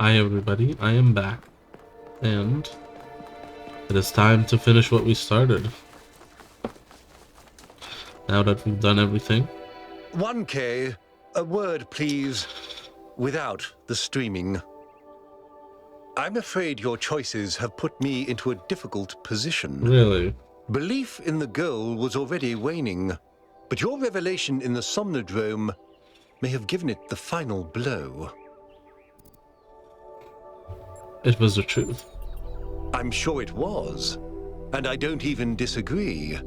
Hi everybody, I am back, and it is time to finish what we started. Now that we've done everything. 1K, a word please, without the streaming. I'm afraid your choices have put me into a difficult position. Really? Belief in the goal was already waning, but your revelation in the Somnodrome may have given it the final blow. It was the truth. I'm sure it was, and I don't even disagree.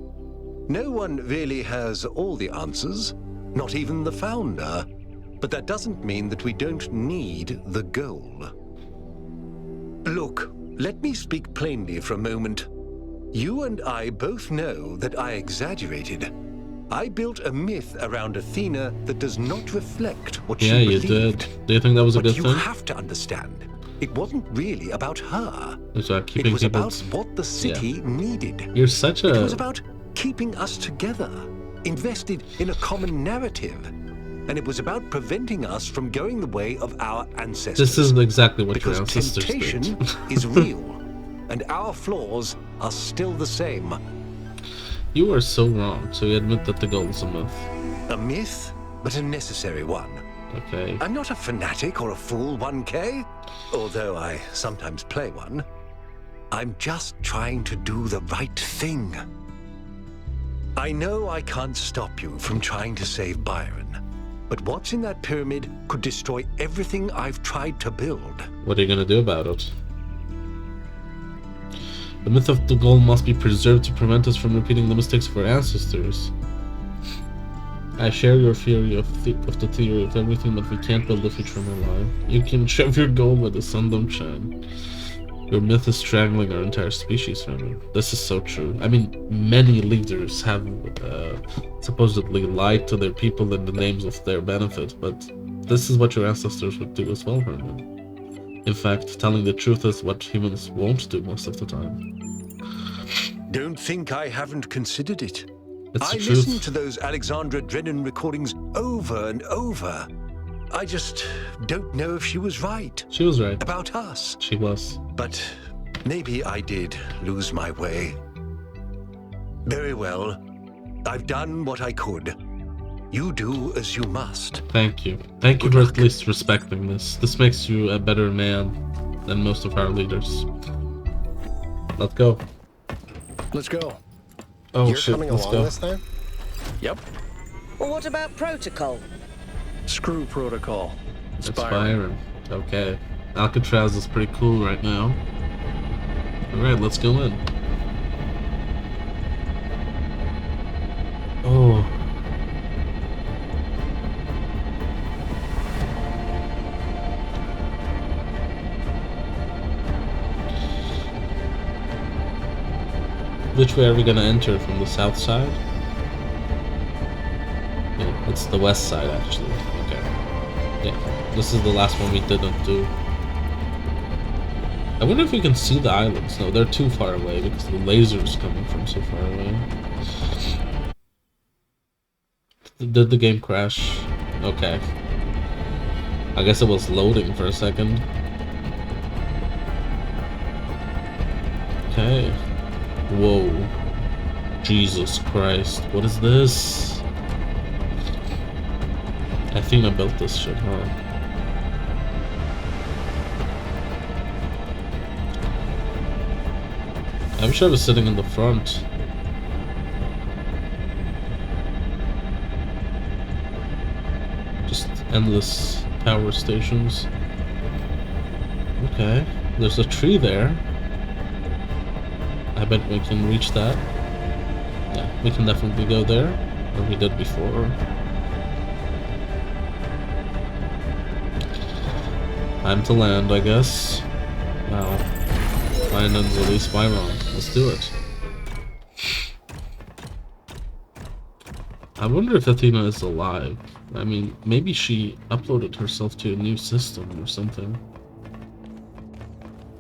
No one really has all the answers, not even the founder, but that doesn't mean that we don't need the goal. Look, let me speak plainly for a moment. You and I both know that I exaggerated. I built a myth around Athena that does not reflect what she believed. Yeah, you did. Do you think that was a good thing? But you have to understand, it wasn't really about her. It was about what the city needed. You're such a... It was about keeping us together, invested in a common narrative. And it was about preventing us from going the way of our ancestors. This is exactly what your ancestors did. Because temptation is real, and our flaws are still the same. You are so wrong, so you admit that the goal is a myth. A myth, but a necessary one. Okay. I'm not a fanatic or a fool, 1K, although I sometimes play one. I'm just trying to do the right thing. I know I can't stop you from trying to save Byron, but what's in that pyramid could destroy everything I've tried to build. What are you gonna do about it? The myth of the goal must be preserved to prevent us from repeating the mistakes of our ancestors. I share your theory of the theory of everything, but we can't build a future in our life. You can shove your goal where the sun don't shine. Your myth is strangling our entire species from it. This is so true. I mean, many leaders have supposedly lied to their people in the names of their benefit, but this is what your ancestors would do as well, Herman. In fact, telling the truth is what humans won't do most of the time. Don't think I haven't considered it. It's I listened to those Alexandra Drennan recordings over and over. I just don't know if she was right. She was right. About us. She was. But maybe I did lose my way. Very well. I've done what I could. You do as you must. Thank you. Thank you for at least respecting this. This makes you a better man than most of our leaders. Let's go. Let's go. Oh You're shit, coming let's along go. this time? Yep. Well, what about protocol? Screw protocol. It's Byron. Okay. Alcatraz is pretty cool right now. Alright, let's go in. Oh. Which way are we gonna enter? From the south side? Yeah, it's the west side actually. Okay. Yeah, this is the last one we didn't do. I wonder if we can see the islands. No, they're too far away because the laser's coming from so far away. Did the game crash? Okay. I guess it was loading for a second. Okay. Whoa. Jesus Christ. What is this? I think I built this shit, huh? I wish I was sitting in the front. Just endless power stations. Okay. There's a tree there. I bet we can reach that. Yeah, we can definitely go there. Or we did before. Time to land, I guess. Wow. Find and release Byron. Let's do it. I wonder if Athena is alive. I mean, maybe she uploaded herself to a new system or something.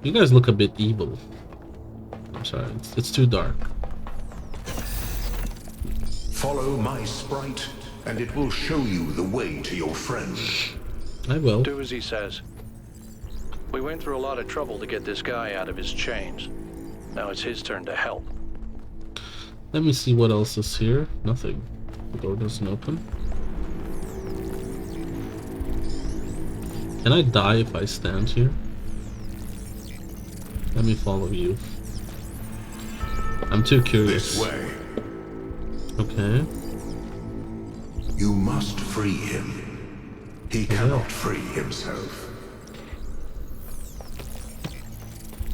You guys look a bit evil. I'm sorry, it's too dark. Follow my sprite, and it will show you the way to your friend. I will. Do as he says. We went through a lot of trouble to get this guy out of his chains. Now it's his turn to help. Let me see what else is here. Nothing. The door doesn't open. Can I die if I stand here? Let me follow you. I'm too curious. This way. Okay. You must free him. He cannot free himself.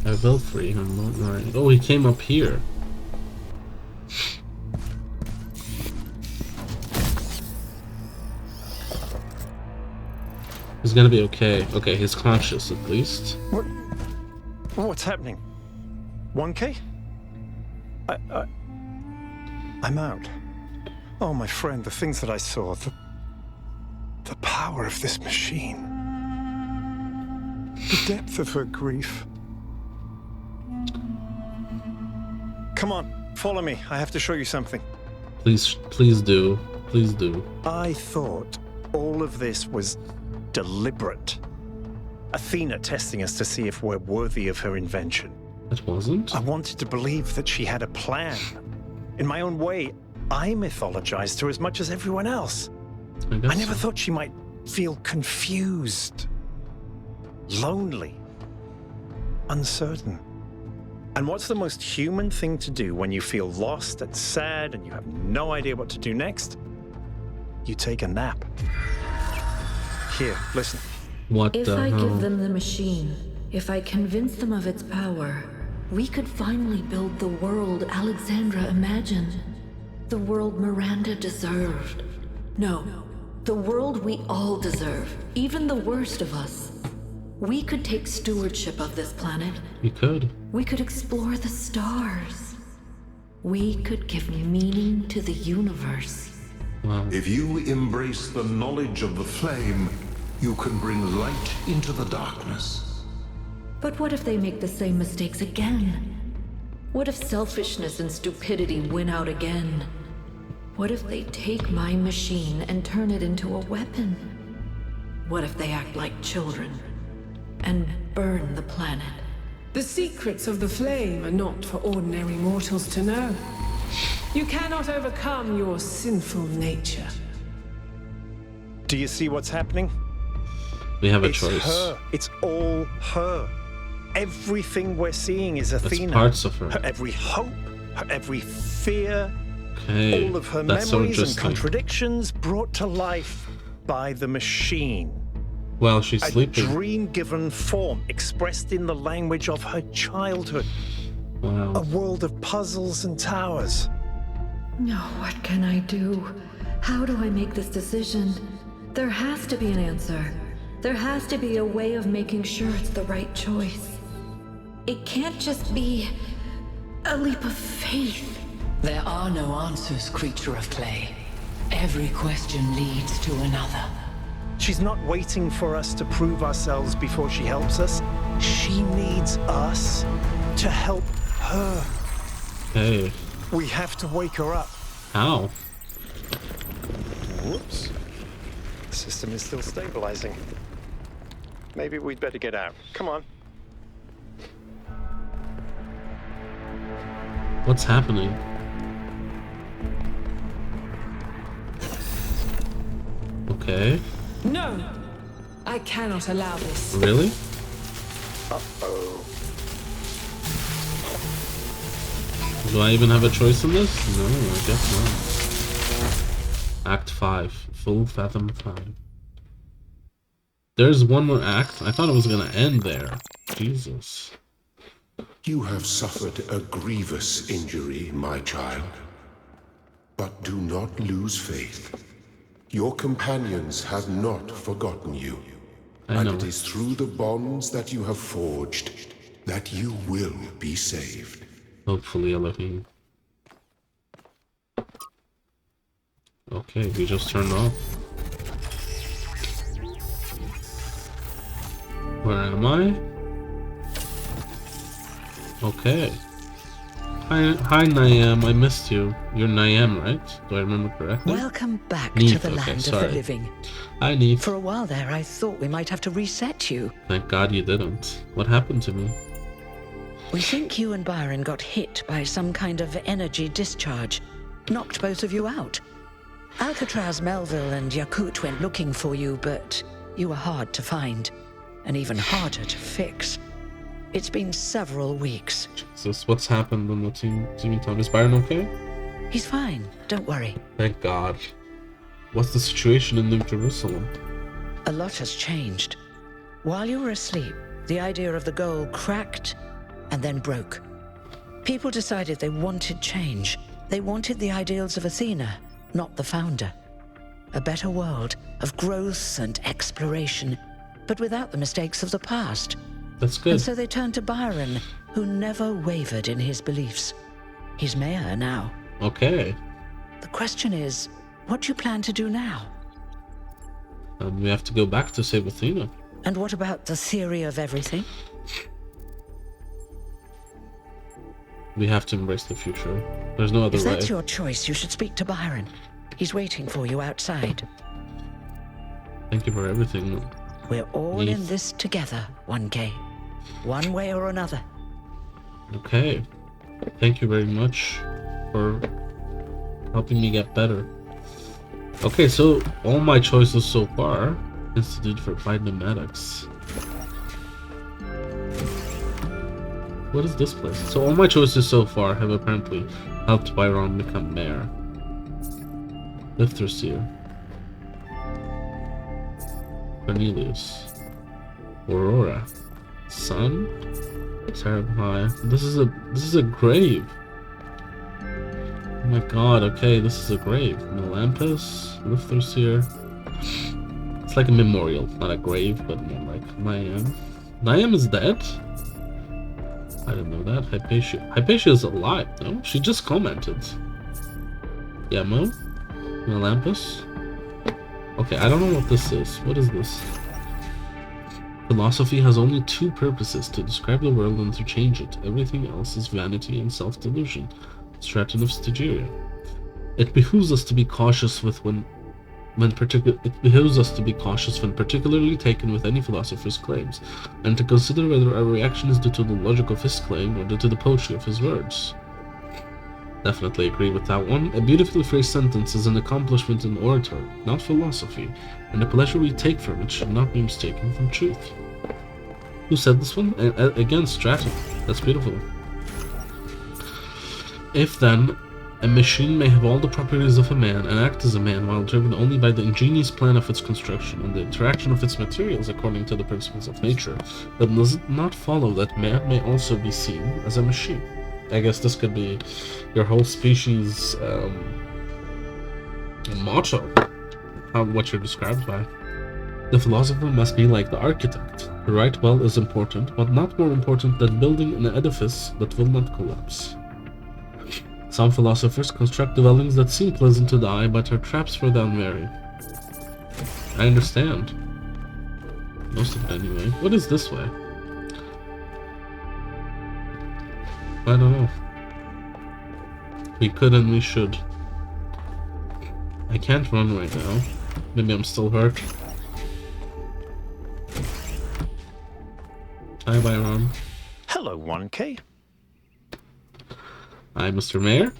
I will free him, don't worry. Oh, he came up here. He's gonna be okay. Okay, he's conscious at least. What's happening? 1K? I'm out. Oh, my friend, the things that I saw, the power of this machine, the depth of her grief. Come on, follow me. I have to show you something. Please, please do. Please do. I thought all of this was deliberate. Athena testing us to see if we're worthy of her invention. It wasn't? I wanted to believe that she had a plan. In my own way, I mythologized her as much as everyone else. I never thought she might feel confused, lonely, uncertain. And what's the most human thing to do when you feel lost and sad and you have no idea what to do next? You take a nap. Here, listen. What If the I hell? give them the machine, if I convince them of its power, we could finally build the world Alexandra imagined. The world Miranda deserved. No, the world we all deserve, even the worst of us. We could take stewardship of this planet. You could. We could explore the stars. We could give meaning to the universe. Wow. If you embrace the knowledge of the flame, you can bring light into the darkness. But what if they make the same mistakes again? What if selfishness and stupidity win out again? What if they take my machine and turn it into a weapon? What if they act like children and burn the planet? The secrets of the flame are not for ordinary mortals to know. You cannot overcome your sinful nature. Do you see what's happening? We have a It's choice. her. It's all her. Everything we're seeing is That's Athena. parts of her. Her every hope, her every fear, Okay. all of her That's so memories and interesting. contradictions brought to life by the machine. Well, she's A sleeping. dream-given form expressed in the language of her childhood. A Wow. world of puzzles and towers. No, what can I do? How do I make this decision? There has to be an answer. There has to be a way of making sure it's the right choice. It can't just be a leap of faith. There are no answers, creature of clay. Every question leads to another. She's not waiting for us to prove ourselves before she helps us. She needs us to help her. Hey. We have to wake her up. How? Whoops. The system is still stabilizing. Maybe we'd better get out. Come on. What's happening? Okay. No! I cannot allow this. Really? Uh-oh. Do I even have a choice in this? No, I guess not. Act 5. Full Fathom 5. There's one more act? I thought it was gonna end there. Jesus. You have suffered a grievous injury, my child. But do not lose faith. Your companions have not forgotten you. I know. And it is through the bonds that you have forged that you will be saved. Hopefully, Elohim. Okay, we just turned off. Where am I? Okay. Hi, Niam. I missed you. You're Niam, right? Do I remember correctly? Welcome back Neith, to the okay, land sorry. of the living. Hi, Neith. For a while there, I thought we might have to reset you. Thank God you didn't. What happened to me? We think you and Byron got hit by some kind of energy discharge. Knocked both of you out. Alcatraz, Melville, and Yakut went looking for you, but you were hard to find. And even harder to fix. It's been several weeks. Jesus, what's happened on the team time? Is Byron okay? He's fine, don't worry. Thank God. What's the situation in New Jerusalem? A lot has changed. While you were asleep, the idea of the goal cracked and then broke. People decided they wanted change. They wanted the ideals of Athena, not the founder. A better world of growth and exploration, but without the mistakes of the past. That's good. And so they turned to Byron, who never wavered in his beliefs. He's mayor now. Okay. The question is, what do you plan to do now? We have to go back to save Athena. And what about the theory of everything? We have to embrace the future. There's no other If way. that's your choice, you should speak to Byron. He's waiting for you outside. Thank you for everything. We're all Neith. in this together, 1K. One way or another. Okay. Thank you very much for helping me get better. Okay, so all my choices so far, Institute for Applied Pneumatics. What is this place? So all my choices so far have apparently helped Byron become mayor. Liftherseer. Cornelius. Aurora. Sun. Sarabhai. This is a grave. Oh my God, okay, this is a grave. Melampus, Liftherseer. It's like a memorial, not a grave, but more like Niam. Niam is dead? I didn't know that. Hypatia. Hypatia is alive, no? She just commented. Yamo? Melampus? Okay, I don't know what this is. What is this? Philosophy has only two purposes, to describe the world and to change it. Everything else is vanity and self-delusion. Stratton of Stygeria. It behooves us to be cautious when particularly taken with any philosopher's claims, and to consider whether our reaction is due to the logic of his claim or due to the poetry of his words. Definitely agree with that one. A beautifully phrased sentence is an accomplishment in oratory, not philosophy, and the pleasure we take from it should not be mistaken from truth. Who said this one? Again, Stratton. That's beautiful. If then, a machine may have all the properties of a man and act as a man while driven only by the ingenious plan of its construction and the interaction of its materials according to the principles of nature, then does it not follow that man may also be seen as a machine? I guess this could be your whole species' motto, what you're described by. The philosopher must be like the architect. To write well is important, but not more important than building an edifice that will not collapse. Some philosophers construct dwellings that seem pleasant to the eye, but are traps for the unwary. I understand. Most of it anyway. What is this way? I don't know. We could and we should. I can't run right now. Maybe I'm still hurt. Hi, Byron. Hello, 1K. Hi, Mr. Mayor.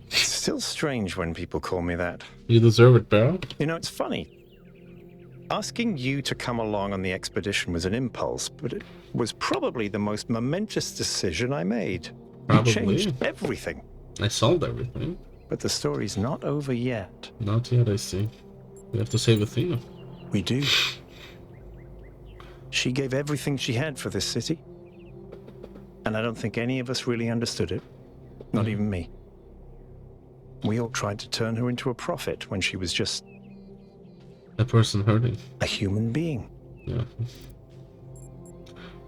It's still strange when people call me that. You deserve it, Barrow. You know, it's funny. Asking you to come along on the expedition was an impulse, but it was probably the most momentous decision I made. Probably. It changed everything. I solved everything. But the story's not over yet. Not yet, I see. We have to save Athena. We do. She gave everything she had for this city. And I don't think any of us really understood it. Not even me. We all tried to turn her into a prophet when she was just A person hurting. a human being. Yeah.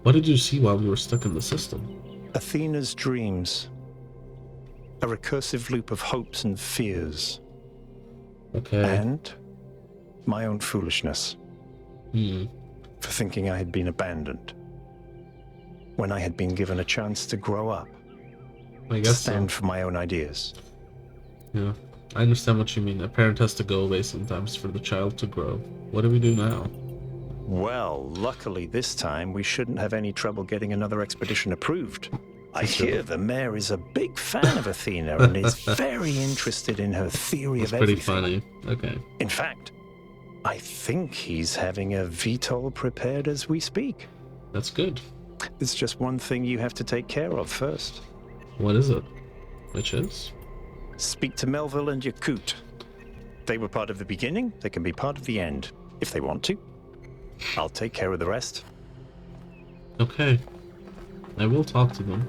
What did you see while you were stuck in the system? Athena's dreams. A recursive loop of hopes and fears. Okay. And my own foolishness. For thinking I had been abandoned. When I had been given a chance to grow up. I guess stand so. for my own ideas. Yeah, I understand what you mean. A parent has to go away sometimes for the child to grow. What do we do now? Well, luckily this time we shouldn't have any trouble getting another expedition approved. I That's true. hear the mayor is a big fan of Athena and is very interested in her theory That's of pretty everything. funny. Okay. In fact, I think he's having a VTOL prepared as we speak. That's good. There's just one thing you have to take care of first. What is it? Which is? Speak to Melville and Yakut. They were part of the beginning, they can be part of the end, if they want to. I'll take care of the rest. Okay. I will talk to them.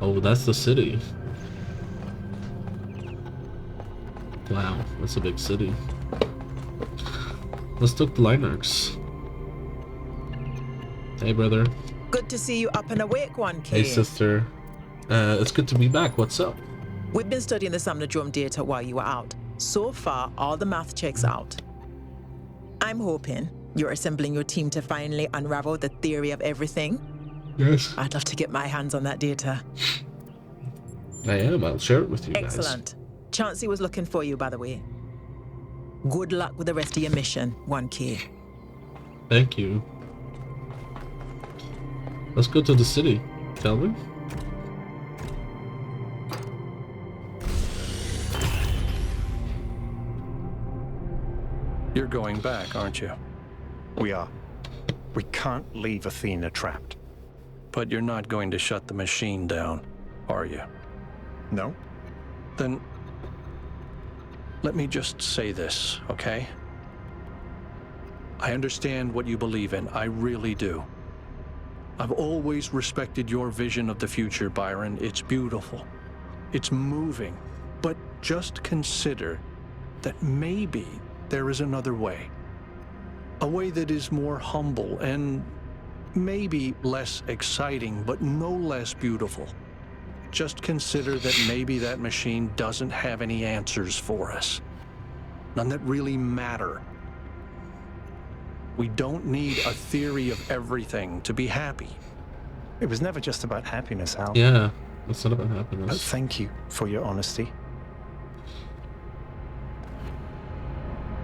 Oh, that's the city. Wow, that's a big city. Let's talk to Linux. Hey, brother. Good to see you up and awake, 1K. Hey, sister. It's good to be back. What's up? We've been studying the Samnodrome data while you were out. So far, all the math checks out. I'm hoping you're assembling your team to finally unravel the theory of everything. Yes. I'd love to get my hands on that data. I am. I'll share it with you guys. Excellent. Chauncey was looking for you, by the way. Good luck with the rest of your mission, 1K. Thank you. Let's go to the city, shall we? You're going back, aren't you? We are. We can't leave Athena trapped. But you're not going to shut the machine down, are you? No? Then let me just say this, okay? I understand what you believe in. I really do. I've always respected your vision of the future, Byron. It's beautiful. It's moving. But just consider that maybe there is another way. A way that is more humble and maybe less exciting, but no less beautiful. Just consider that maybe that machine doesn't have any answers for us. None that really matter. We don't need a theory of everything to be happy. It was never just about happiness, Hal. Yeah, it's not about But happiness. thank you for your honesty.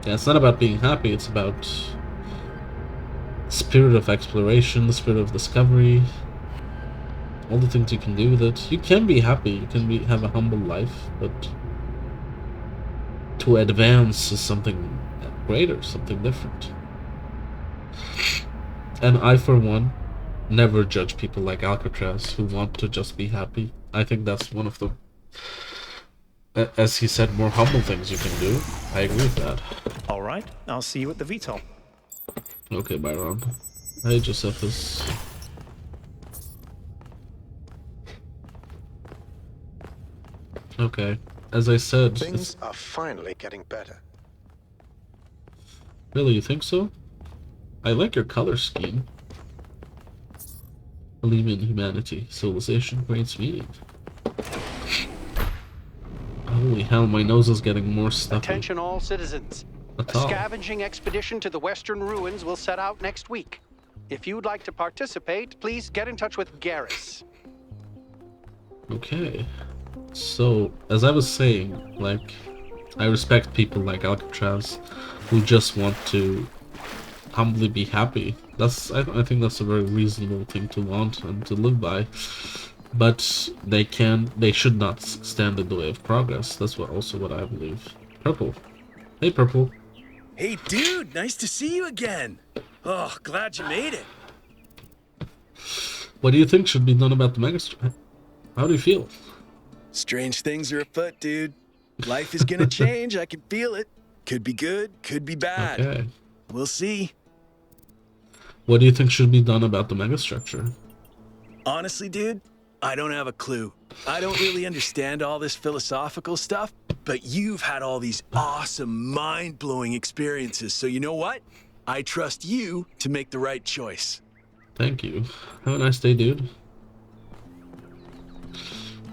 Yeah, it's not about being happy. It's about spirit of exploration, the spirit of discovery, all the things you can do with it. You can be happy. You can have a humble life, but to advance is something greater, something different. And I, for one, never judge people like Alcatraz who want to just be happy. I think that's one of the, as he said, more humble things you can do. I agree with that. All right, I'll see you at the VTOL. Okay, Byron. Hey, Josephus. Okay, as I said, Things are finally getting better. really, you think so? I like your color scheme. Believe in humanity. Civilization creates meaning. Holy hell, my nose is getting more stuffy. Attention all citizens. A At all. scavenging expedition to the western ruins will set out next week. If you'd like to participate, please get in touch with Garrus. Okay. So, as I was saying, like, I respect people like Alcatraz who just want to humbly be happy. I think that's a very reasonable thing to want and to live by. But they should not stand in the way of progress. That's also what I believe. Purple. Hey, Purple. Hey, dude, nice to see you again. Oh, glad you made it. What do you think should be done about the Megastructure? How do you feel? Strange things are afoot, dude. Life is gonna change, I can feel it. Could be good, could be bad. Okay. We'll see. What do you think should be done about the Megastructure? Honestly, dude, I don't have a clue. I don't really understand all this philosophical stuff, but you've had all these awesome, mind-blowing experiences, so you know what? I trust you to make the right choice. Thank you. Have a nice day, dude.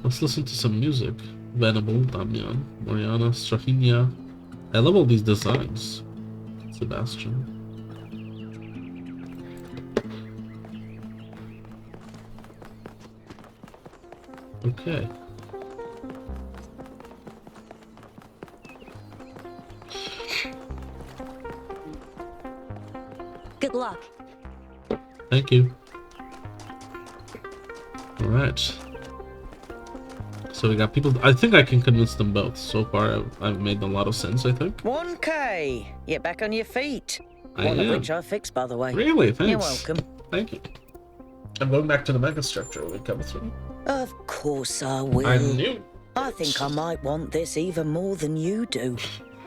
Let's listen to some music. Venable, Damian, Moriana, Strahinia. I love all these designs. Sebastian. Okay. Good luck. Thank you. Alright. So we got people. I think I can convince them both. So far, I've made a lot of sense, I think. 1K. You're back on your feet. I One of am. which I fixed, by the way. Really? Thanks. You're welcome. Thank you. I'm going back to the megastructure when we come through. Of course I will. I knew. I think I might want this even more than you do.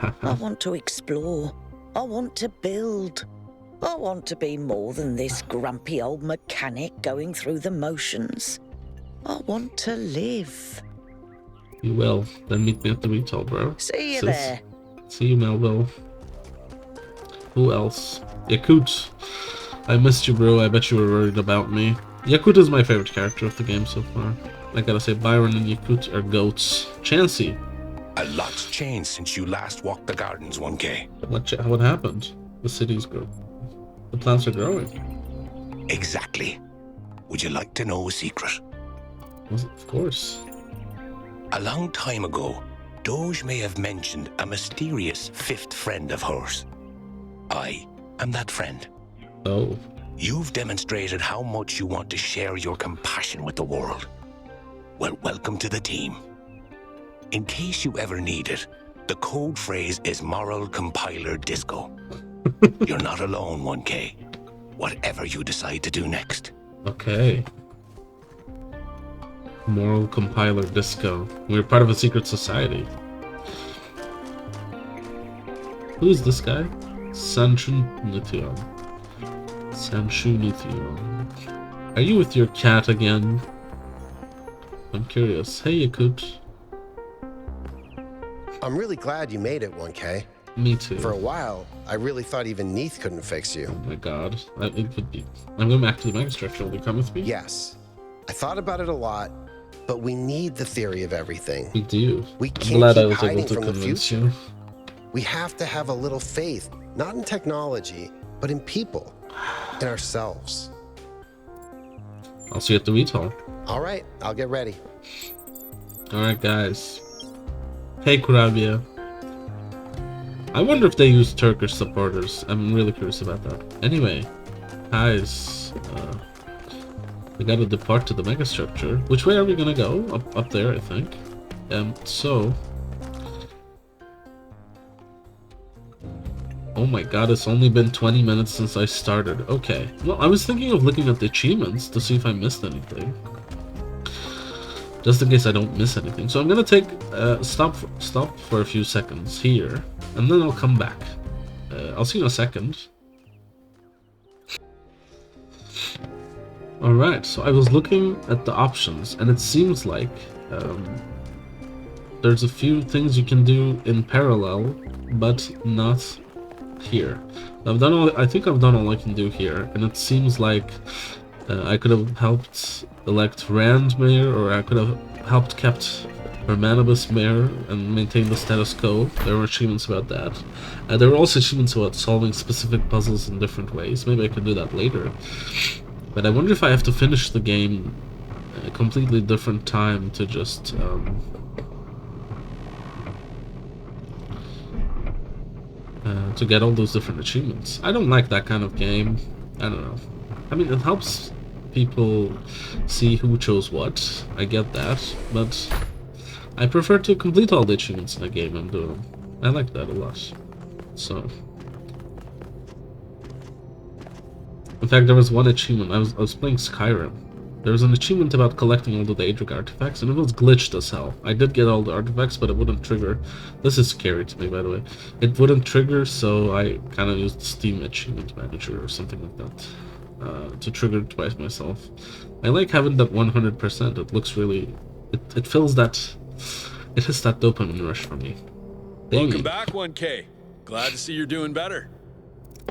I want to explore. I want to build. I want to be more than this grumpy old mechanic going through the motions. I want to live. You will. Then meet me at the retail, bro. See you Sis. there. See you, Melville. Who else? Yakut. I missed you, bro. I bet you were worried about me. Yakut is my favorite character of the game so far. I gotta say, Byron and Yakut are goats. Chansey. A lot's changed since you last walked the gardens, 1K. What happened? The city's grow. The plants are growing. Exactly. Would you like to know a secret? Of course. A long time ago, Doge may have mentioned a mysterious fifth friend of hers. I am that friend. Oh. You've demonstrated how much you want to share your compassion with the world. Well, welcome to the team. In case you ever need it, the code phrase is Moral Compiler Disco. You're not alone, 1K. Whatever you decide to do next. Okay. Moral Compiler Disco. We're part of a secret society. Who is this guy? Sanchunithion. Sanchunithion. Are you with your cat again? I'm curious. Hey, Yakut. I'm really glad you made it, 1K. Me too. For a while, I really thought even Neath couldn't fix you. Oh my god. It could be. I'm going back to the megastructure. Will you come with me? Yes. I thought about it a lot, but we need the theory of everything. We do. We I'm can't glad I keep was able hiding to from the convince future. you. We have to have a little faith, not in technology, but in people, in ourselves. I'll see you at the retail. All right, I'll get ready. Alright, guys. Hey, Kurabia. I wonder if they use Turkish supporters. I'm really curious about that. Anyway, guys, we gotta depart to the megastructure. Which way are we gonna go? Up there, I think. So... Oh my god, it's only been 20 minutes since I started. Okay. Well, I was thinking of looking at the achievements to see if I missed anything. Just in case I don't miss anything. So I'm gonna take stop for a few seconds here, and then I'll come back. I'll see you in a second. Alright, so I was looking at the options, and it seems like there's a few things you can do in parallel, but not here. I've done all. I think I've done all I can do here, and it seems like I could have helped elect Rand mayor, or I could have helped kept Hermanibus mayor and maintain the status quo. There were achievements about that. There were also achievements about solving specific puzzles in different ways. Maybe I could do that later. But I wonder if I have to finish the game at a completely different time to just to get all those different achievements. I don't like that kind of game. I don't know. I mean, it helps people see who chose what. I get that, but I prefer to complete all the achievements in a game I'm doing. I like that a lot. So, in fact, there was one achievement. I was playing Skyrim. There was an achievement about collecting all the Daedric artifacts, and it was glitched as hell. I did get all the artifacts, but it wouldn't trigger. This is scary to me, by the way. It wouldn't trigger, so I kind of used Steam Achievement Manager or something like that to trigger it twice myself. I like having that 100%. It looks really... It feels that... It has that dopamine rush for me. Welcome back, 1K. Glad to see you're doing better.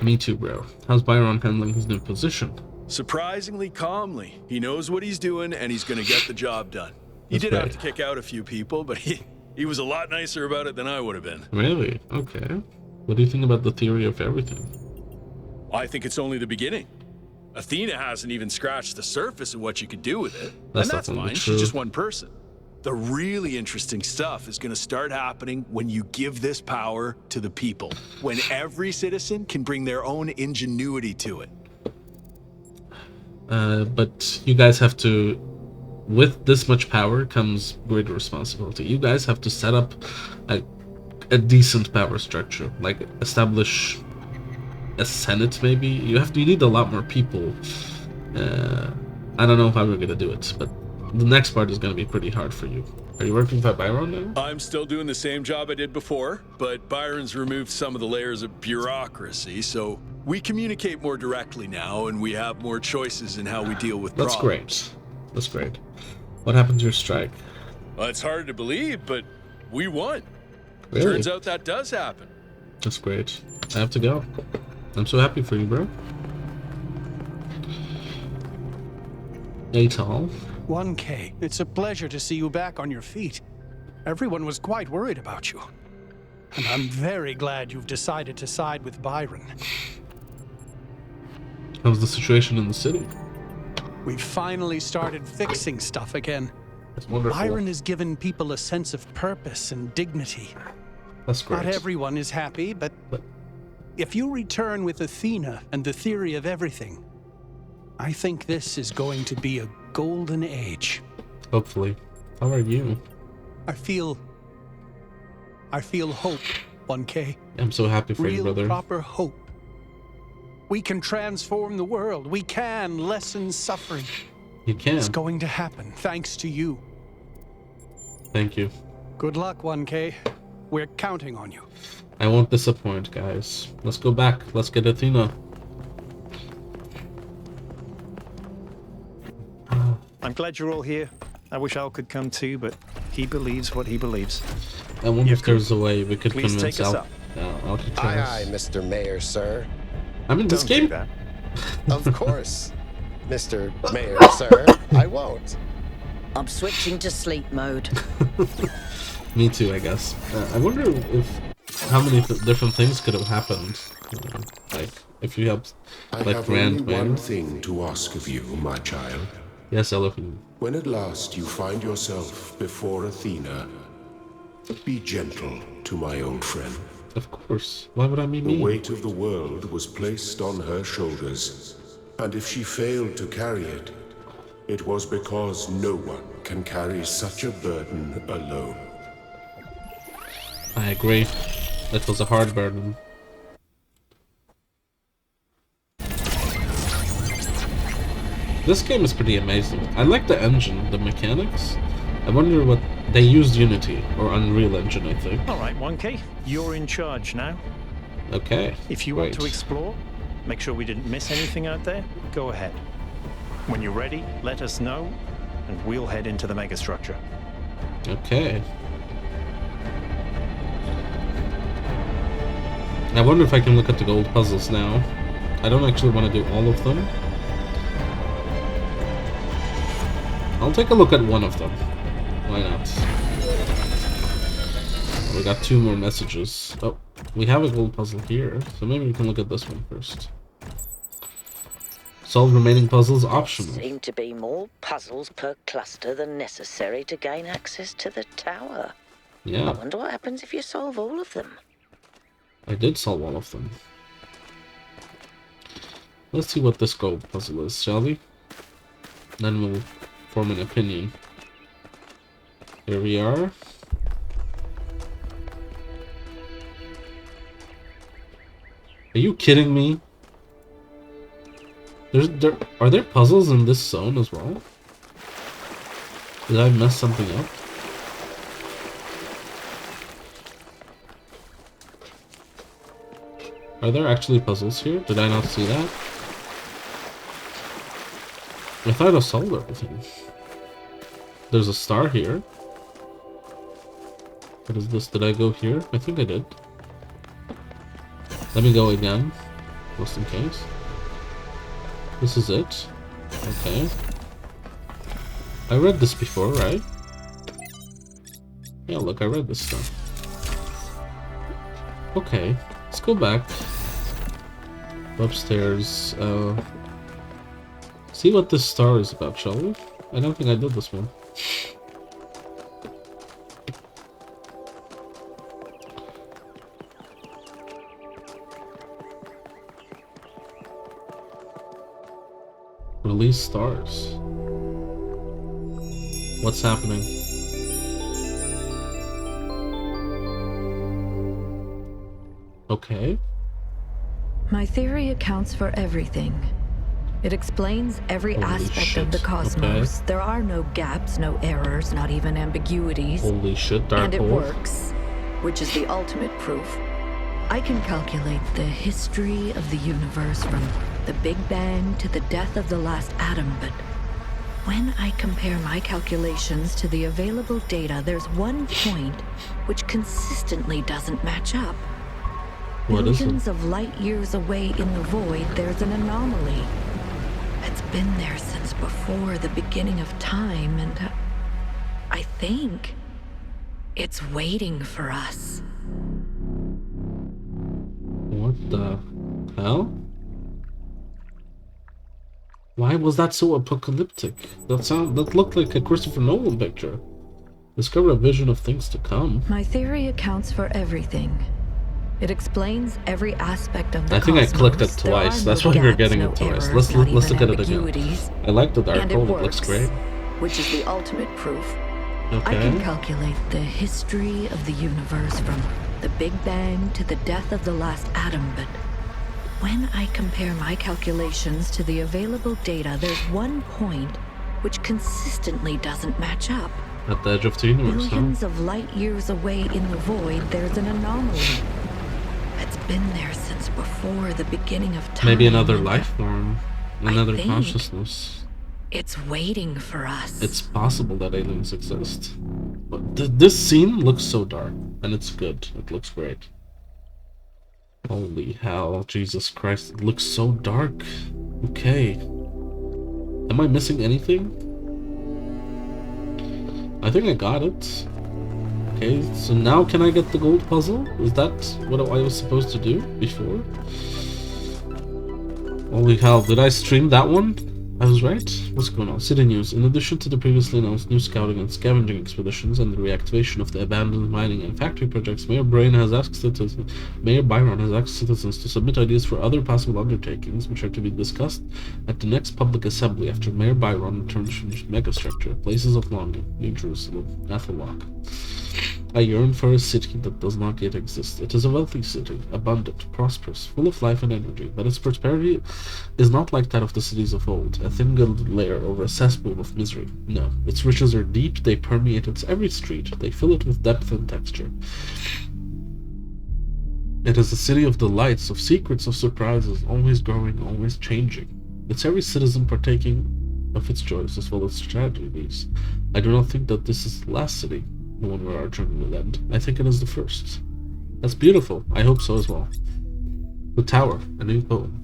Me too, bro. How's Byron handling his new position? Surprisingly calmly. He knows what he's doing, and he's going to get the job done. He That's did great. have to kick out a few people, but he was a lot nicer about it than I would have been. Really? Okay. What do you think about the theory of everything? I think it's only the beginning. Athena hasn't even scratched the surface of what you could do with it. That's and that's definitely fine. true. She's just one person. The really interesting stuff is going to start happening when you give this power to the people, when every citizen can bring their own ingenuity to it. But you guys have to, with this much power comes great responsibility. You guys have to set up a decent power structure, like establish a senate maybe. You need a lot more people. I don't know how we're gonna do it, but the next part is gonna be pretty hard for you. Are you working for Byron now? I'm still doing the same job I did before, but Byron's removed some of the layers of bureaucracy, so we communicate more directly now, and we have more choices in how we deal with That's problems. great. That's great. What happened to your strike? Well, it's hard to believe, but we won. Really? Turns out that does happen. That's great. I have to go. I'm so happy for you, bro. Hey, Tal. 1K, it's a pleasure to see you back on your feet. Everyone was quite worried about you. And I'm very glad you've decided to side with Byron. How's the situation in the city? We've finally started fixing stuff again. That's wonderful. Byron has given people a sense of purpose and dignity. That's great. Not everyone is happy, but if you return with Athena and the theory of everything, I think this is going to be a golden age. Hopefully. How are you? I feel hope, 1K. I'm so happy for you, brother. Real proper hope. We can transform the world. We can lessen suffering. You can. It's going to happen, thanks to you. Thank you. Good luck, 1K. We're counting on you. I won't disappoint, guys. Let's go back. Let's get Athena. I'm glad you're all here. I wish Al could come too, but he believes what he believes. I wonder if there's a way we could Please convince take us up. Aye, aye, Mr. Mayor, sir. I'm in this Don't game. do that. Of course, Mr. Mayor, sir. I won't. I'm switching to sleep mode. Me too, I guess. I wonder if how many different things could have happened. Like if you have I like have grand only one mayors. thing to ask of you, my child. Yes, Elohim. When at last you find yourself before Athena, be gentle to my old friend. Of course. Why would I be The mean? weight of the world was placed on her shoulders, and if she failed to carry it, it was because no one can carry such a burden alone. I agree. That was a hard burden. This game is pretty amazing. I like the engine, the mechanics. I wonder what they used Unity or Unreal Engine, I think. All right, 1K, you're in charge now. Okay. If you want to explore, make sure we didn't miss anything out there, go ahead. When you're ready, let us know, and we'll head into the megastructure. Okay. I wonder if I can look at the gold puzzles now. I don't actually want to do all of them. I'll take a look at one of them. Why not? We got 2 more messages. Oh, we have a gold puzzle here, so maybe we can look at this one first. Solve remaining puzzles optional. Seem to be more puzzles per cluster than necessary to gain access to the tower. Yeah. I wonder what happens if you solve all of them. I did solve all of them. Let's see what this gold puzzle is, shall we? Then we'll form an opinion. Here we are. Are you kidding me? Are there puzzles in this zone as well? Did I mess something up? Are there actually puzzles here? Did I not see that? I thought I solved everything. There's a star here. What is this? Did I go here? I think I did. Let me go again, just in case. This is it. Okay. I read this before, right? Yeah, look, I read this stuff. Okay, let's go back. Upstairs. See what this star is about, shall we? I don't think I did this one. Release stars. What's happening? Okay. My theory accounts for everything. It explains every Holy aspect shit. of the cosmos. Okay. There are no gaps, no errors, not even ambiguities. Holy shit, dark And it hole. works, which is the ultimate proof. I can calculate the history of the universe from the Big Bang to the death of the last atom, but when I compare my calculations to the available data, there's one point which consistently doesn't match up. What is it? Millions of light years away in the void, there's an anomaly. It's been there since before the beginning of time, and I think it's waiting for us. What the hell? Why was that so apocalyptic? That looked like a Christopher Nolan picture. Discover a vision of things to come. My theory accounts for everything. It explains every aspect of the I think cosmos. I clicked it There twice. are That's no why we're gaps, getting no it twice. errors, Let's not look even at it again. ambiguities. I like the dark And hole. it It looks works, great. which is the ultimate proof. Okay. I can calculate the history of the universe from the Big Bang to the death of the last atom, but when I compare my calculations to the available data, there's one point which consistently doesn't match up. At the edge of the universe, huh? Billions of light years away in the void, there's an anomaly. It's been there since before the beginning of time. Maybe another and life form, another think consciousness. it's waiting for us. It's possible that aliens exist. But this scene looks so dark, and it's good. It looks great. Holy hell, Jesus Christ, it looks so dark. Okay. Am I missing anything? I think I got it. Okay, so now can I get the gold puzzle? Is that what I was supposed to do before? Holy hell, did I stream that one? I was right? What's going on? City news. In addition to the previously announced new scouting and scavenging expeditions and the reactivation of the abandoned mining and factory projects, Mayor Byron has asked citizens to submit ideas for other possible undertakings, which are to be discussed at the next public assembly after Mayor Byron returns from his megastructure, Places of Longing, New Jerusalem, Athelwalk. I yearn for a city that does not yet exist. It is a wealthy city, abundant, prosperous, full of life and energy, but its prosperity is not like that of the cities of old, a thin gilded layer over a cesspool of misery. No, its riches are deep, they permeate its every street, they fill it with depth and texture. It is a city of delights, of secrets, of surprises, always growing, always changing. It's every citizen partaking of its joys as well as tragedies. I do not think that this is the last city, the one where our journey will end. I think it is the first. That's beautiful. I hope so as well. The Tower, a new poem.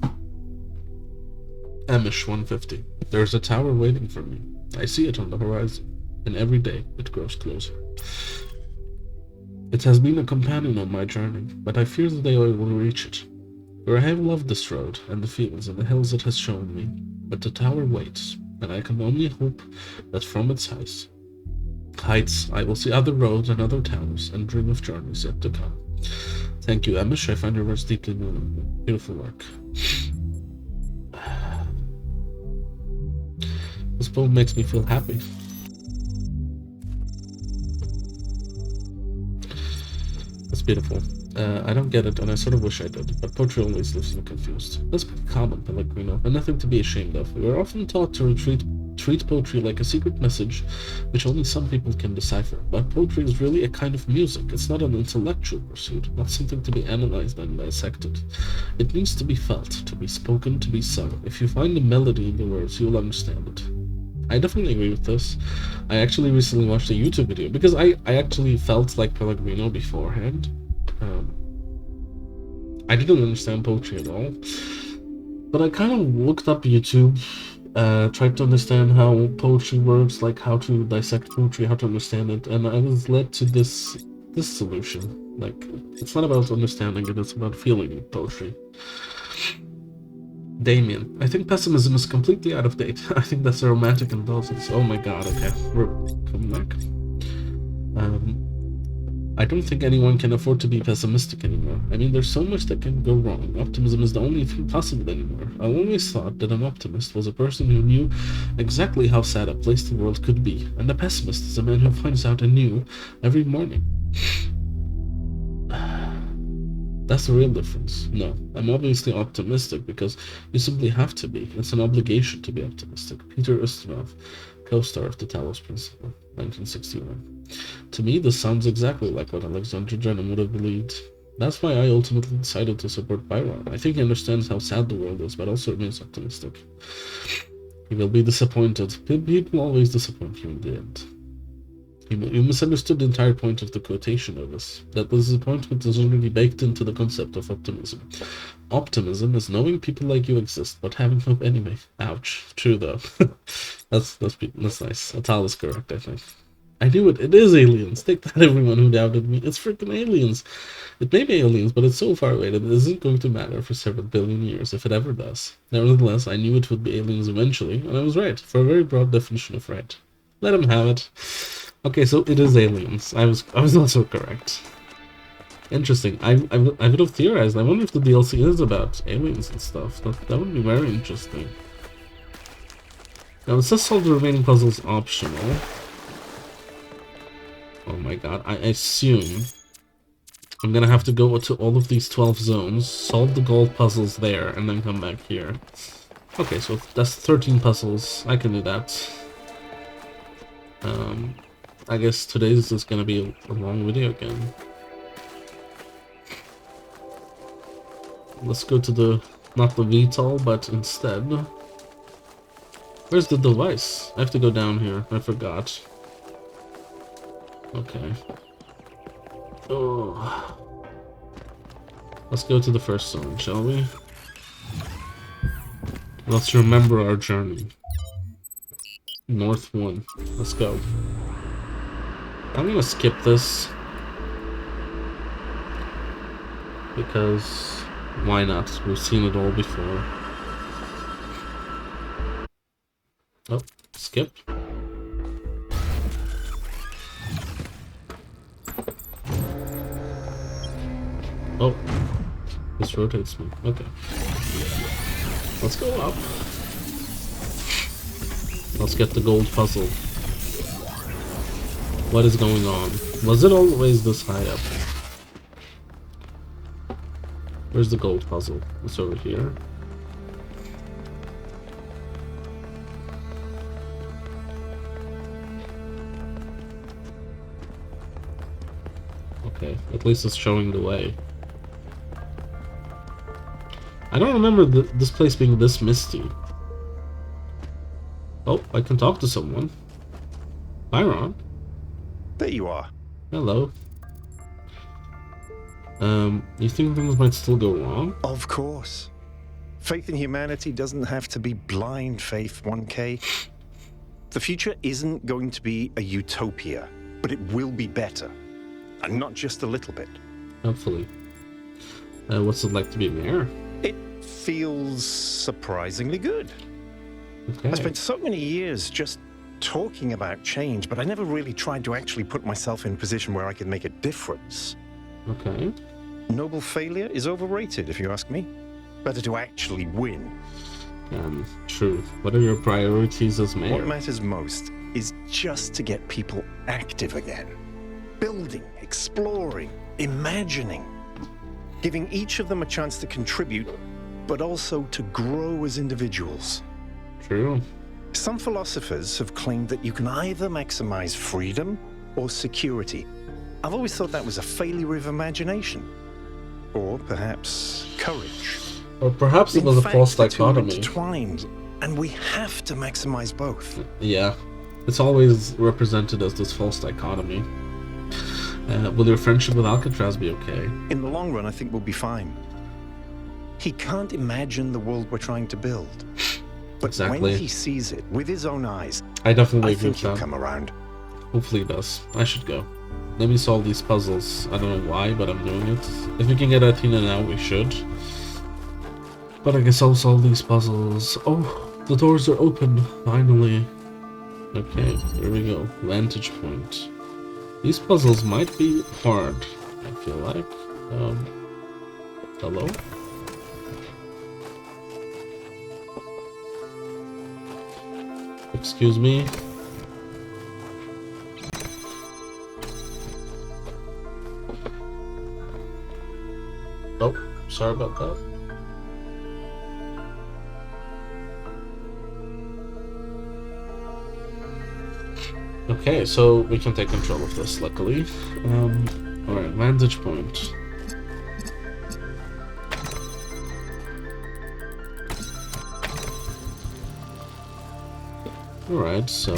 Amish 150. There is a tower waiting for me. I see it on the horizon, and every day it grows closer. It has been a companion on my journey, but I fear the day I will reach it. For I have loved this road, and the fields and the hills it has shown me, but the tower waits, and I can only hope that from its heights I will see other roads and other towers, and dream of journeys yet to come. Thank you, Amish. I find your words deeply moving. Beautiful work. This poem makes me feel happy. That's beautiful. I don't get it, and I sort of wish I did, but poetry always leaves me confused. Let's be common, Pellegrino, and nothing to be ashamed of. We are often taught to treat poetry like a secret message which only some people can decipher, but poetry is really a kind of music. It's not an intellectual pursuit, not something to be analyzed and dissected. It needs to be felt, to be spoken, to be sung. If you find the melody in the words, you'll understand it. I definitely agree with this. I actually recently watched a YouTube video, because I actually felt like Pellegrino beforehand. I didn't understand poetry at all, but I kind of looked up YouTube, tried to understand how poetry works, like how to dissect poetry, how to understand it, and I was led to this solution. Like, it's not about understanding it, it's about feeling poetry. Damien, I think pessimism is completely out of date. I think that's a romantic indulgence. Oh my god, okay, we're coming back. I don't think anyone can afford to be pessimistic anymore. I mean, there's so much that can go wrong. Optimism is the only thing possible anymore. I always thought that an optimist was a person who knew exactly how sad a place the world could be, and a pessimist is a man who finds out anew every morning. That's the real difference. No, I'm obviously optimistic because you simply have to be. It's an obligation to be optimistic. Peter Ustinov, co-star of the Talos Principle, 1961. To me, this sounds exactly like what Alexander Drennan would have believed. That's why I ultimately decided to support Byron. I think he understands how sad the world is, but also remains optimistic. He will be disappointed. People always disappoint you in the end. You misunderstood the entire point of the quotation of this. That the disappointment is already baked into the concept of optimism. Optimism is knowing people like you exist, but having hope anyway. Ouch. True though. That's nice. Atal is correct, I think. I knew it. It is aliens. Take that, everyone who doubted me. It's freaking aliens. It may be aliens, but it's so far away that it isn't going to matter for several billion years, if it ever does. Nevertheless, I knew it would be aliens eventually, and I was right, for a very broad definition of right. Let him have it. Okay, so it is aliens. I was not so correct. Interesting. I would have theorized. I wonder if the DLC is about aliens and stuff. That would be very interesting. Now, it says solve the remaining puzzles optional. Oh my god, I assume I'm gonna have to go to all of these 12 zones, solve the gold puzzles there, and then come back here. Okay, so that's 13 puzzles. I can do that. I guess today's is gonna be a long video again. Let's go to the, not the VTOL, but instead. Where's the device? I have to go down here. I forgot. Okay. Oh. Let's go to the first zone, shall we? Let's remember our journey. North 1. Let's go. I'm gonna skip this. Because why not? We've seen it all before. Oh, skip. Oh, this rotates me. Okay. Let's go up. Let's get the gold puzzle. What is going on? Was it always this high up? Where's the gold puzzle? It's over here. Okay, at least it's showing the way. I don't remember this place being this misty. Oh, I can talk to someone. Byron. There you are. Hello. You think things might still go wrong? Of course. Faith in humanity doesn't have to be blind faith, 1K. The future isn't going to be a utopia, but it will be better. And not just a little bit. Hopefully. What's it like to be mayor? It feels surprisingly good. Okay. I spent so many years just talking about change, but I never really tried to actually put myself in a position where I could make a difference. Okay. Noble failure is overrated, if you ask me. Better to actually win. True. What are your priorities as mayor? What matters most is just to get people active again. Building, exploring, imagining. Giving each of them a chance to contribute, but also to grow as individuals. True. Some philosophers have claimed that you can either maximize freedom or security. I've always thought that was a failure of imagination. Or perhaps courage. Or perhaps it was a false dichotomy. Intertwined, and we have to maximize both. Yeah. It's always represented as this false dichotomy. Will your friendship with Alcatraz be okay? In the long run, I think we'll be fine. He can't imagine the world we're trying to build. But exactly. When he sees it with his own eyes, I definitely agree think with he'll that. come around. Hopefully he does. I should go. Let me solve these puzzles. I don't know why, but I'm doing it. If we can get Athena now, we should. But I guess I'll solve these puzzles. Oh, the doors are open, finally. Okay, here we go. Vantage point. These puzzles might be hard, I feel like. Hello? Excuse me? Oh, sorry about that. Okay, so we can take control of this, luckily. Alright, vantage point. Alright, so...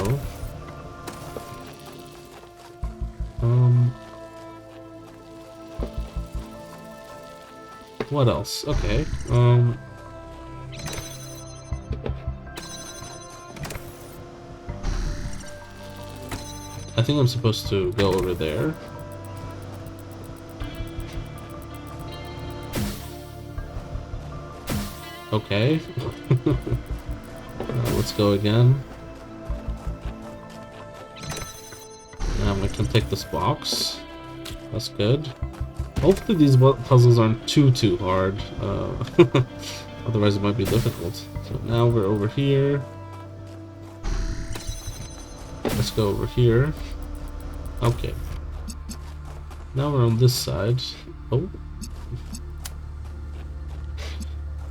what else? Okay, I think I'm supposed to go over there. Okay. Let's go again. I can take this box. That's good. Hopefully these puzzles aren't too hard. Otherwise it might be difficult. So now we're over here. Let's go over here. Okay. Now we're on this side. Oh.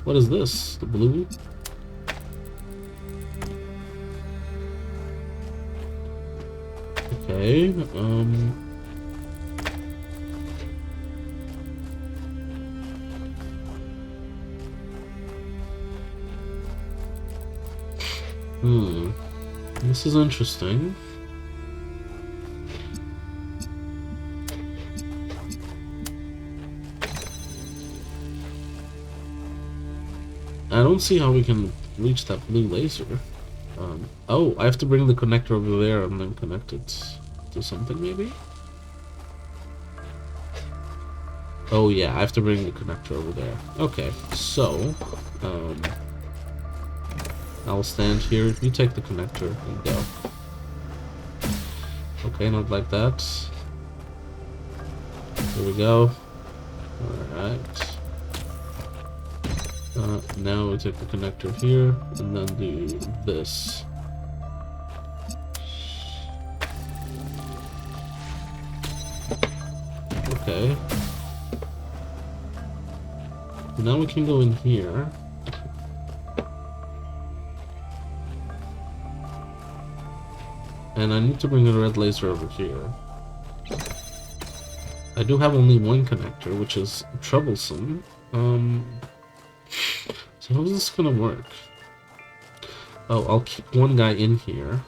What is this? The blue? Okay, this is interesting. I don't see how we can reach that blue laser. Oh, I have to bring the connector over there and then connect it to something, maybe? Oh yeah, I have to bring the connector over there. Okay, so, I'll stand here. You take the connector and go. Okay, not like that. Here we go. Alright. Now we take the connector here and then do this. Okay. Now we can go in here. And I need to bring a red laser over here. I do have only one connector, which is troublesome. So how is this gonna work? Oh, I'll keep one guy in here.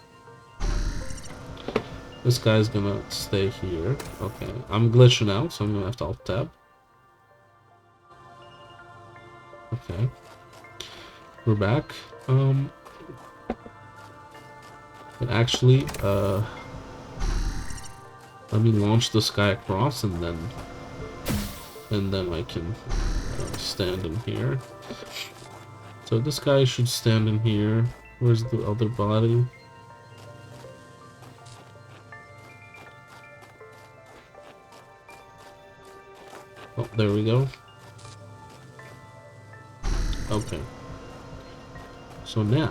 This guy's gonna stay here. Okay, I'm glitching out, so I'm gonna have to alt-tab. Okay. We're back. But actually, let me launch this guy across and then I can stand in here. So this guy should stand in here. Where's the other body? Oh, there we go. Okay. So now...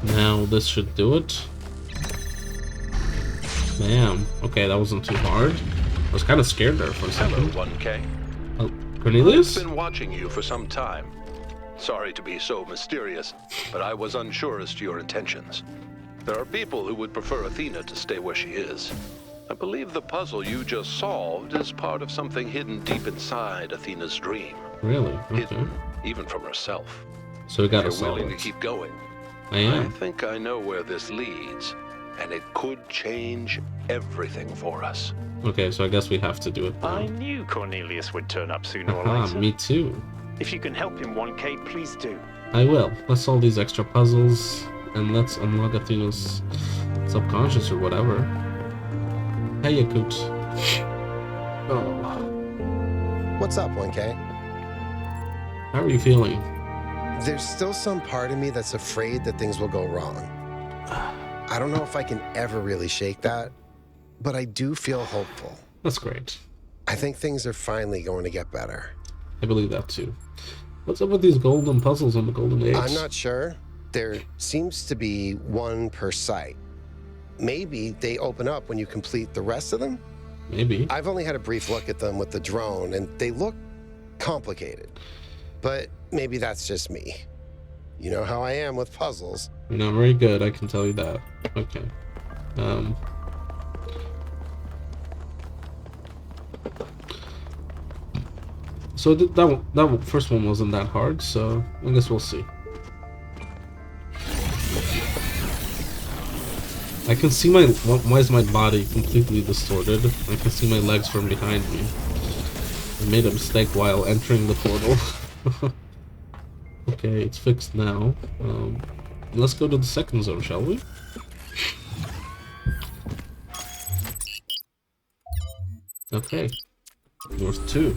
now this should do it. Damn. Okay, that wasn't too hard. I was kind of scared there for a second. Hello, 1K. Oh, Cornelius? I've been watching you for some time. Sorry to be so mysterious, but I was unsure as to your intentions. There are people who would prefer Athena to stay where she is. I believe the puzzle you just solved is part of something hidden deep inside Athena's dream. Really? Okay. Hidden even from herself. So we gotta if you're solve willing it. to keep going. I am. I think I know where this leads, and it could change everything for us. Okay, so I guess we have to do it now. I knew Cornelius would turn up sooner or later. Me too. If you can help him, 1K, please do. I will. Let's solve these extra puzzles, and let's unlock Athena's subconscious or whatever. Hey, Yakut. Oh. What's up, 1K? How are you feeling? There's still some part of me that's afraid that things will go wrong. I don't know if I can ever really shake that, but I do feel hopeful. That's great. I think things are finally going to get better. I believe that too. What's up with these golden puzzles on the golden eggs? I'm not sure. There seems to be one per site. Maybe they open up when you complete the rest of them? Maybe. I've only had a brief look at them with the drone, and they look complicated. But maybe that's just me. You know how I am with puzzles. You're not very good, I can tell you that. Okay. So that first one wasn't that hard, so I guess we'll see. I can see why is my body completely distorted? I can see my legs from behind me. I made a mistake while entering the portal. Okay, it's fixed now. Let's go to the second zone, shall we? Okay. North 2.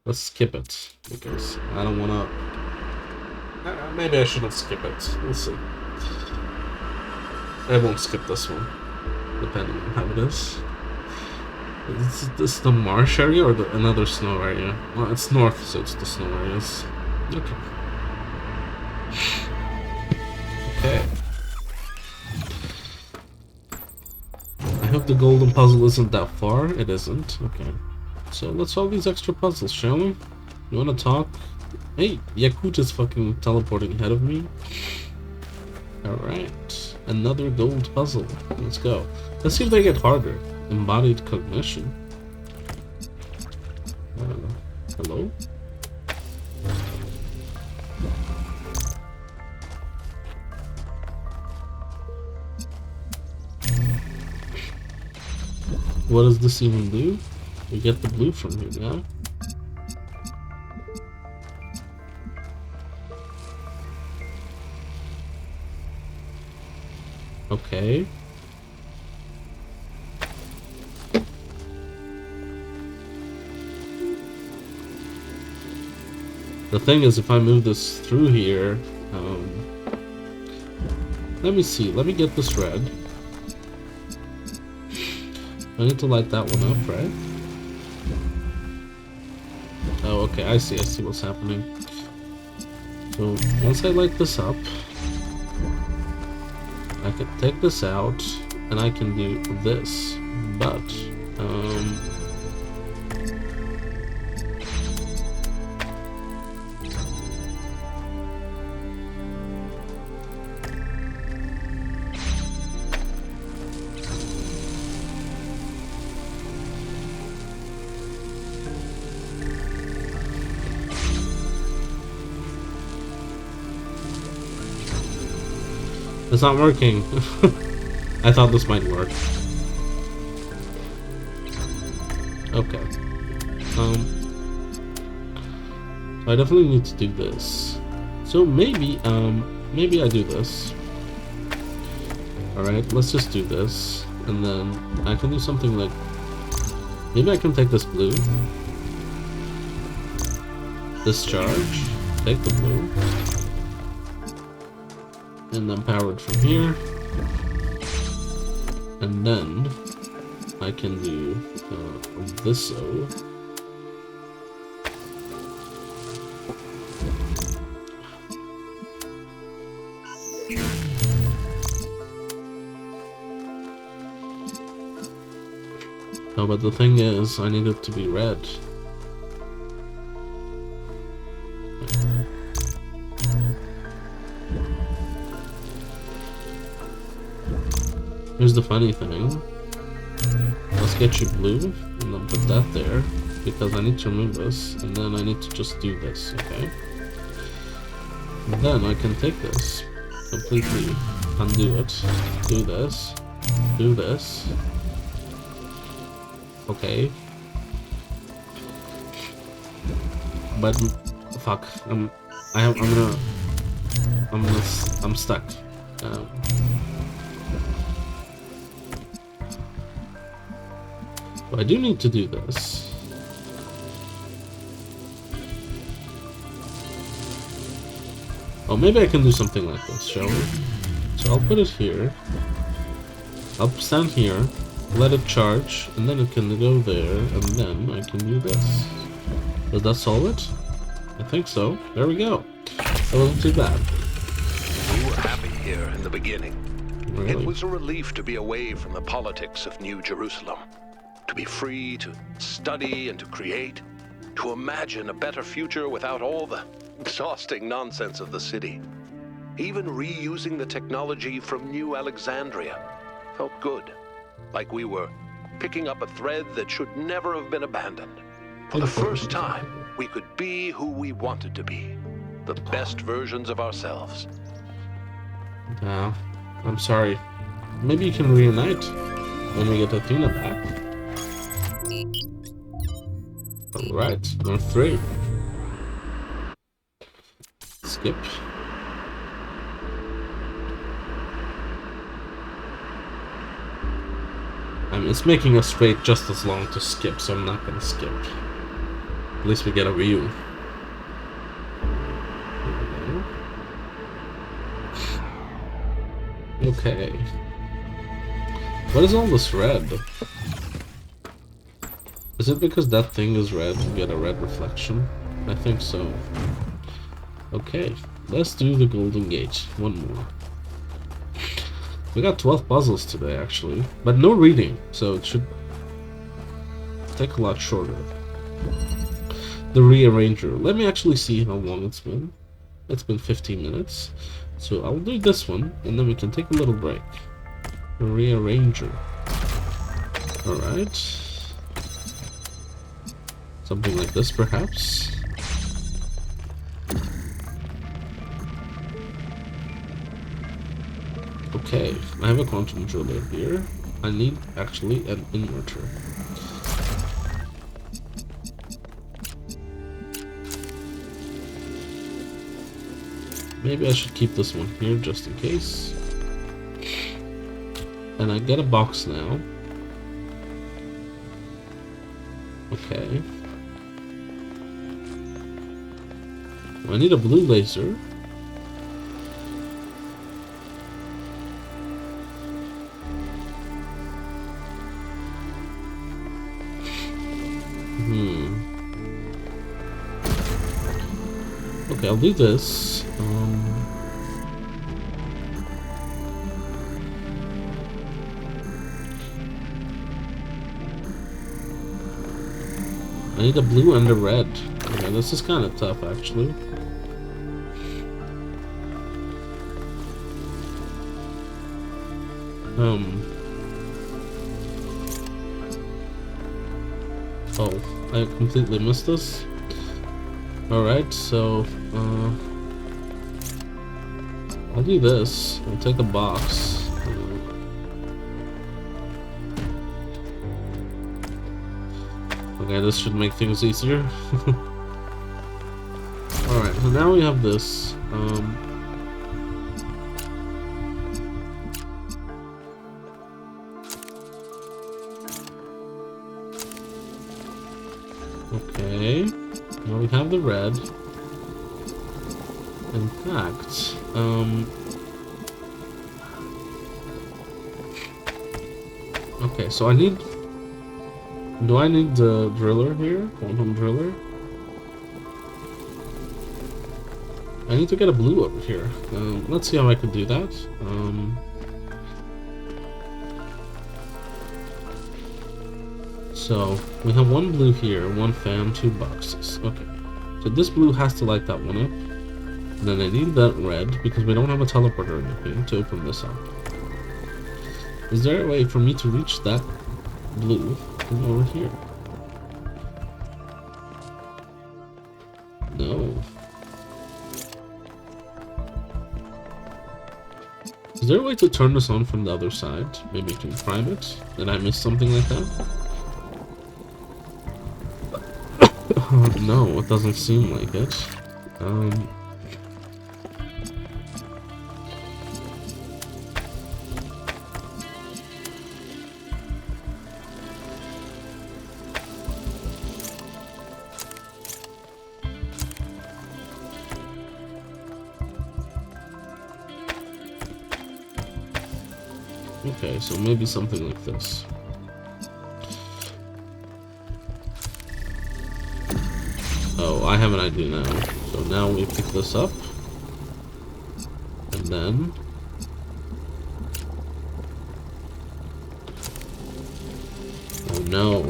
Let's skip it, because I don't wanna... maybe I shouldn't skip it. We'll see. I won't skip this one, depending on how it is. Is this the marsh area or another snow area? Well, it's north, so it's the snow areas. Okay. Okay. I hope the golden puzzle isn't that far. It isn't. Okay. So let's solve these extra puzzles, shall we? You wanna talk? Hey, Yakut is fucking teleporting ahead of me. Alright. Another gold puzzle. Let's go. Let's see if they get harder. Embodied cognition. Hello? What does this even do? We get the blue from here now. Okay. The thing is, if I move this through here, let me see. Let me get this red. I need to light that one up, right? Oh, okay. I see what's happening. So once I light this up, I can take this out, and I can do this. But it's not working. I thought this might work. Okay. I definitely need to do this. So maybe I do this. Alright, let's just do this. And then I can do something like... Maybe I can take this blue. Discharge. Take the blue. And then power it from here. And then I can do this so. Oh, but the thing is, I need it to be red. Here's the funny thing. Let's get you blue, and then put that there, because I need to remove this, and then I need to just do this, okay? And then I can take this, completely undo it, do this, okay. But fuck, I'm stuck. But I do need to do this. Oh, maybe I can do something like this, shall we? So I'll put it here. I'll stand here, let it charge, and then it can go there, and then I can do this. Does that solve it? I think so. There we go. That wasn't too bad. We were happy here in the beginning. Really? It was a relief to be away from the politics of New Jerusalem. To be free to study and to create. To imagine a better future without all the exhausting nonsense of the city. Even reusing the technology from New Alexandria felt good. Like we were picking up a thread that should never have been abandoned. For the first time, we could be who we wanted to be. The best versions of ourselves. No, I'm sorry. Maybe you can reunite when we get Athena back. Alright, number 3. Skip. I mean, it's making us wait just as long to skip, so I'm not gonna skip. At least we get a view. Okay. What is all this red? Is it because that thing is red, you get a red reflection? I think so. Okay, let's do the golden gate. One more. We got 12 puzzles today, actually. But no reading, so it should take a lot shorter. The rearranger. Let me actually see how long it's been. It's been 15 minutes. So I'll do this one, and then we can take a little break. The rearranger. Alright. Something like this, perhaps. Okay, I have a quantum driller here. I need actually an inverter. Maybe I should keep this one here just in case. And I get a box now. Okay. I need a blue laser. Okay, I'll do this. I need a blue and a red. Okay, this is kind of tough, actually. Oh, I completely missed this. Alright, so, I'll do this. I'll take a box. Okay, this should make things easier. Alright, so now we have this. Okay. Now we have the red. In fact, okay, so I need... Do I need the driller here? Quantum driller? I need to get a blue over here. Let's see how I can do that. So, we have one blue here, one fan, 2 boxes. Okay. So this blue has to light that one up. And then I need that red, because we don't have a teleporter or anything, to open this up. Is there a way for me to reach that blue from over here? No. Is there a way to turn this on from the other side? Maybe to prime it? Did I miss something like that? No, it doesn't seem like it. Okay, so maybe something like this. Oh, I have an idea now. So now we pick this up. And then... Oh no.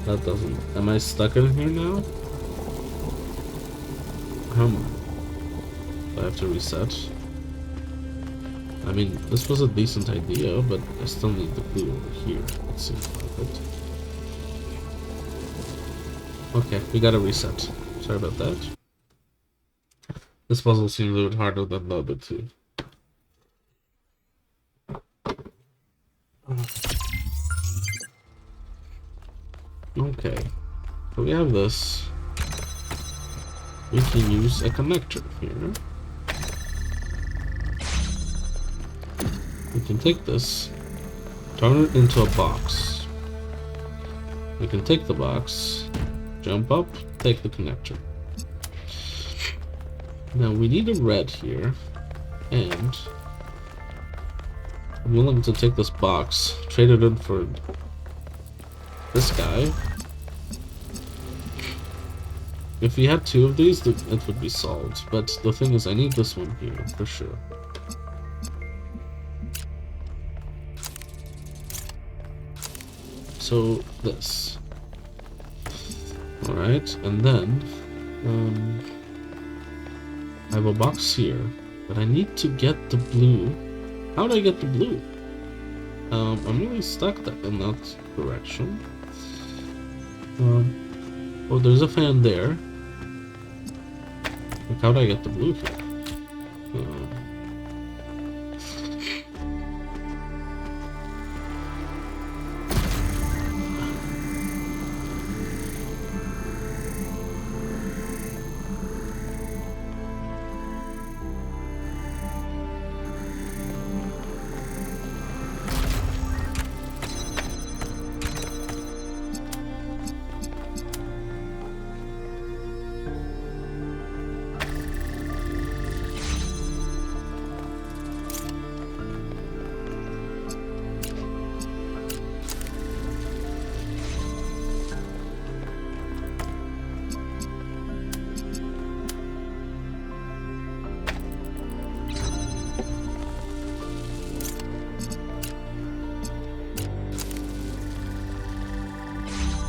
That doesn't... Am I stuck in here now? I have to reset. I mean, this was a decent idea, but I still need the clue over here. It seems like it. Okay, we gotta reset. Sorry about that. This puzzle seems a bit harder than the other two. Okay, so we have this. We can use a connector here. We can take this, turn it into a box. We can take the box, jump up, take the connector. Now we need a red here, and I'm willing to take this box, trade it in for this guy. If we had two of these, it would be solved, but the thing is I need this one here, for sure. So, this. Alright, and then, I have a box here, but I need to get the blue. How do I get the blue? I'm really stuck in that direction. Oh, there's a fan there. Like, how do I get the blue here?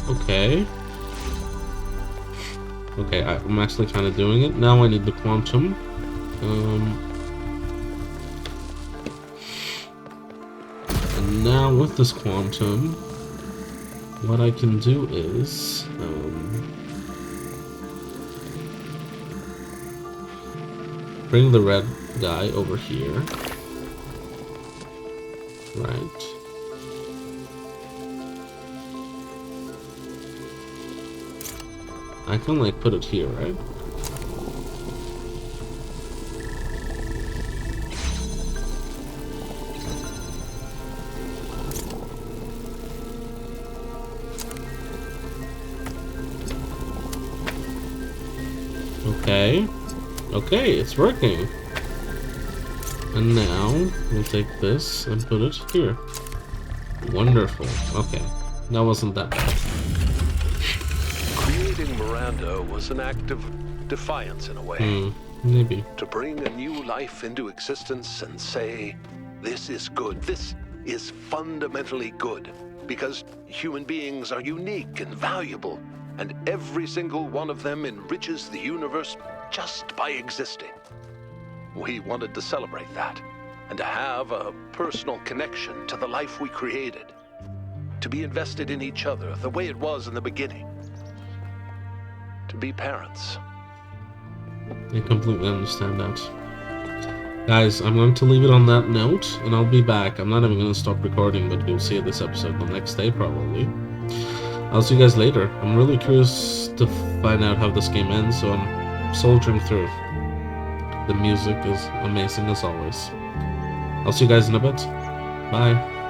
Okay. Okay, I'm actually kind of doing it. Now I need the quantum. And now with this quantum, what I can do is... bring the red guy over here. Right. I can like put it here, right? Okay. Okay, it's working. And now we'll take this and put it here. Wonderful. Okay. That wasn't that bad. Creating Miranda was an act of defiance in a way. Maybe. To bring a new life into existence and say, this is good, this is fundamentally good, because human beings are unique and valuable, and every single one of them enriches the universe just by existing. We wanted to celebrate that, and to have a personal connection to the life we created, to be invested in each other the way it was in the beginning. To be parents. I completely understand that. Guys, I'm going to leave it on that note, and I'll be back. I'm not even going to stop recording, but you'll see this episode the next day, probably. I'll see you guys later. I'm really curious to find out how this game ends, so I'm soldiering through. The music is amazing as always. I'll see you guys in a bit. Bye.